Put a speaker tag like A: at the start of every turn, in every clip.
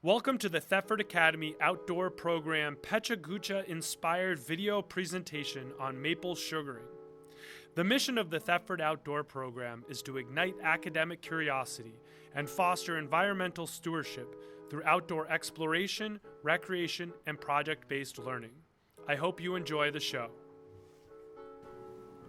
A: Welcome to the Thetford Academy Outdoor Program Pecha Kucha inspired video presentation on maple sugaring. The mission of the Thetford Outdoor Program is to ignite academic curiosity and foster environmental stewardship through outdoor exploration, recreation, and project-based learning. I hope you enjoy the show.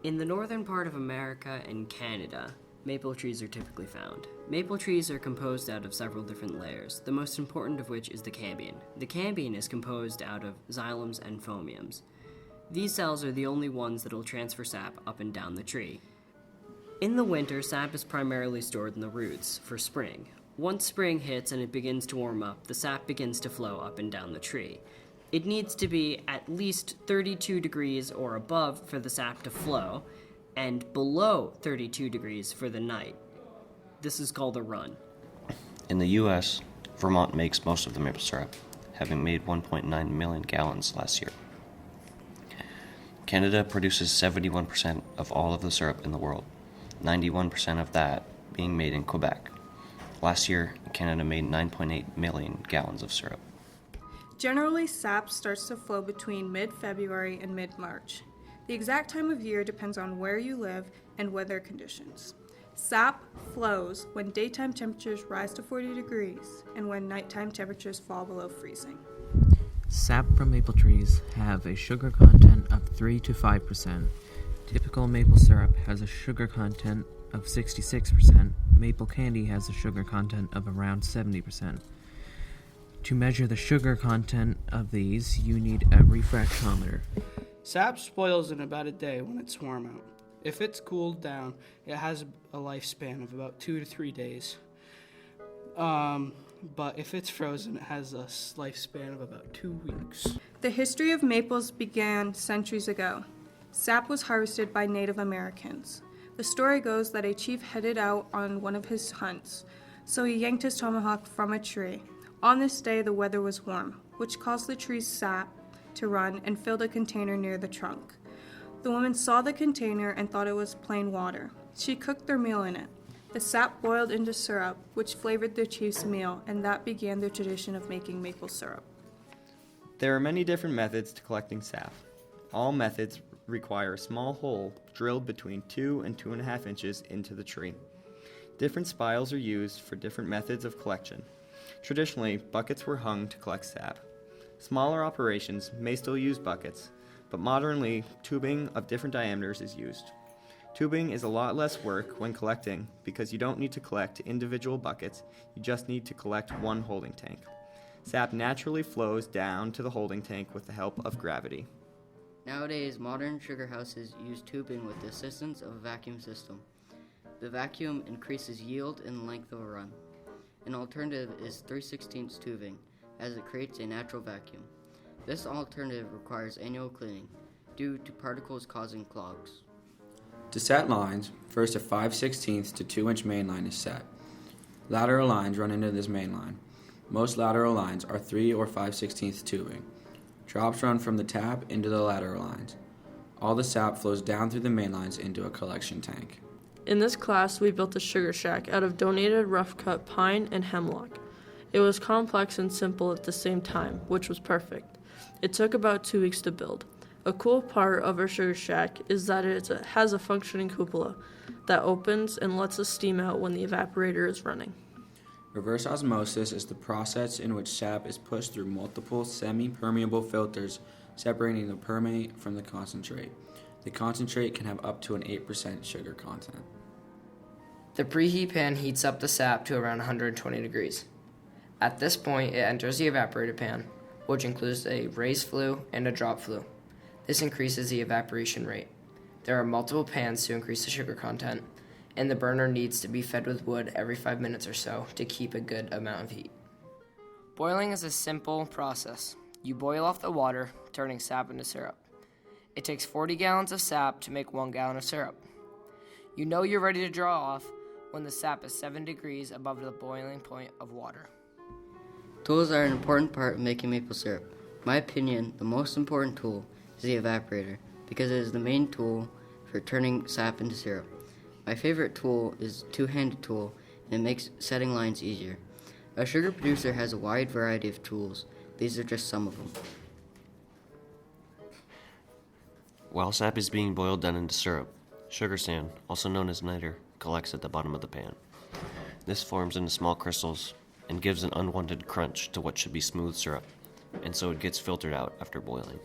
B: In the northern part of America and Canada, maple trees are typically found. Maple trees are composed out of several different layers, the most important of which is the cambium. The cambium is composed out of xylem and phloems. These cells are the only ones that will transfer sap up and down the tree. In the winter, sap is primarily stored in the roots for spring. Once spring hits and it begins to warm up, the sap begins to flow up and down the tree. It needs to be at least 32 degrees or above for the sap to flow, and below 32 degrees for the night. This is called a run.
C: In the U.S., Vermont makes most of the maple syrup, having made 1.9 million gallons last year. Canada produces 71% of all of the syrup in the world, 91% of that being made in Quebec. Last year, Canada made 9.8 million gallons of syrup.
D: Generally, sap starts to flow between mid-February and mid-March. The exact time of year depends on where you live and weather conditions. Sap flows when daytime temperatures rise to 40 degrees and when nighttime temperatures fall below freezing.
E: Sap from maple trees have a sugar content of 3 to 5%. Typical maple syrup has a sugar content of 66%. Maple candy has a sugar content of around 70%. To measure the sugar content of these, you need a refractometer.
F: Sap spoils in about a day when it's warm out. If it's cooled down, it has a lifespan of about 2 to 3 days. But if it's frozen, it has a lifespan of about 2 weeks.
D: The history of maples began centuries ago. Sap was harvested by Native Americans. The story goes that a chief headed out on one of his hunts, so he yanked his tomahawk from a tree. On this day, the weather was warm, which caused the tree's sap to run and filled a container near the trunk. The woman saw the container and thought it was plain water. She cooked their meal in it. The sap boiled into syrup, which flavored the chief's meal, and that began the tradition of making maple syrup.
G: There are many different methods to collecting sap. All methods require a small hole drilled between 2 and 2.5 inches into the tree. Different spiles are used for different methods of collection. Traditionally, buckets were hung to collect sap. Smaller operations may still use buckets, but modernly, tubing of different diameters is used. Tubing is a lot less work when collecting because you don't need to collect individual buckets, you just need to collect one holding tank. Sap naturally flows down to the holding tank with the help of gravity.
B: Nowadays, modern sugar houses use tubing with the assistance of a vacuum system. The vacuum increases yield and length of a run. An alternative is 3/16 tubing, as it creates a natural vacuum. This alternative requires annual cleaning due to particles causing clogs.
H: To set lines, first a 5/16 to 2-inch main line is set. Lateral lines run into this main line. Most lateral lines are 3 or 5/16 tubing. Drops run from the tap into the lateral lines. All the sap flows down through the main lines into a collection tank.
I: In this class, we built a sugar shack out of donated rough-cut pine and hemlock. It was complex and simple at the same time, which was perfect. It took about 2 weeks to build. A cool part of our sugar shack is that it has a functioning cupola that opens and lets the steam out when the evaporator is running.
H: Reverse osmosis is the process in which sap is pushed through multiple semi-permeable filters, separating the permeate from the concentrate. The concentrate can have up to an 8% sugar content.
J: The preheat pan heats up the sap to around 120 degrees. At this point, it enters the evaporator pan, which includes a raised flue and a drop flue. This increases the evaporation rate. There are multiple pans to increase the sugar content, and the burner needs to be fed with wood every 5 minutes or so to keep a good amount of heat.
K: Boiling is a simple process. You boil off the water, turning sap into syrup. It takes 40 gallons of sap to make 1 gallon of syrup. You know you're ready to draw off when the sap is 7 degrees above the boiling point of water.
B: Tools are an important part of making maple syrup. In my opinion, the most important tool is the evaporator because it is the main tool for turning sap into syrup. My favorite tool is a two-handed tool and it makes setting lines easier. A sugar producer has a wide variety of tools. These are just some of them.
C: While sap is being boiled down into syrup, sugar sand, also known as niter, collects at the bottom of the pan. This forms into small crystals and gives an unwanted crunch to what should be smooth syrup, and so it gets filtered out after boiling.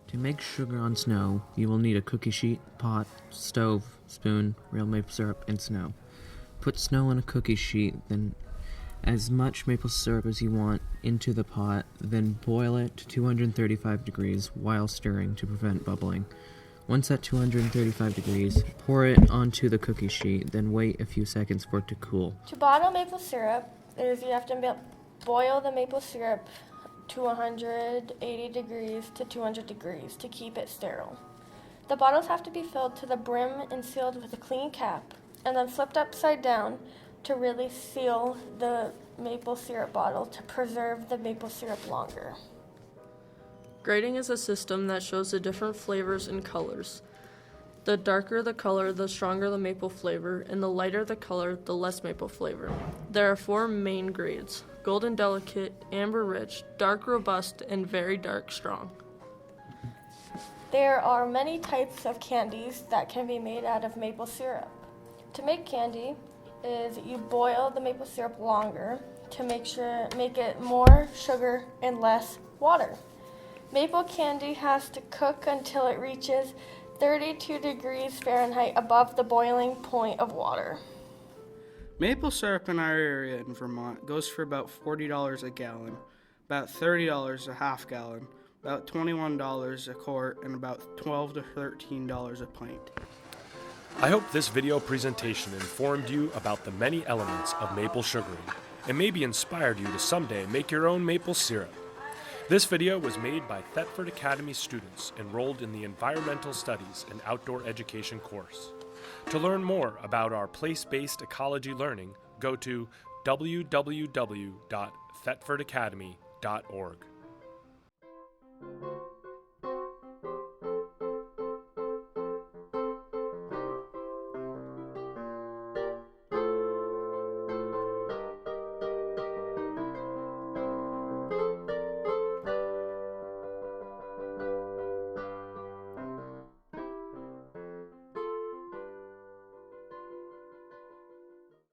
E: To make sugar on snow, you will need a cookie sheet, pot, stove, spoon, real maple syrup, and snow. Put snow on a cookie sheet, then as much maple syrup as you want into the pot, then boil it to 235 degrees while stirring to prevent bubbling. Once at 235 degrees, pour it onto the cookie sheet, then wait a few seconds for it to cool.
L: To bottle maple syrup, you have to boil the maple syrup to 180 degrees to 200 degrees to keep it sterile. The bottles have to be filled to the brim and sealed with a clean cap, and then flipped upside down to really seal the maple syrup bottle to preserve the maple syrup longer.
I: Grading is a system that shows the different flavors and colors. The darker the color, the stronger the maple flavor, and the lighter the color, the less maple flavor. There are 4 main grades: golden delicate, amber rich, dark robust, and very dark strong.
L: There are many types of candies that can be made out of maple syrup. To make candy is you boil the maple syrup longer to make it more sugar and less water. Maple candy has to cook until it reaches 32 degrees Fahrenheit above the boiling point of water.
F: Maple syrup in our area in Vermont goes for about $40 a gallon, about $30 a half gallon, about $21 a quart, and about $12 to $13 a pint.
A: I hope this video presentation informed you about the many elements of maple sugaring and maybe inspired you to someday make your own maple syrup. This video was made by Thetford Academy students enrolled in the Environmental Studies and Outdoor Education course. To learn more about our place-based ecology learning, go to www.thetfordacademy.org.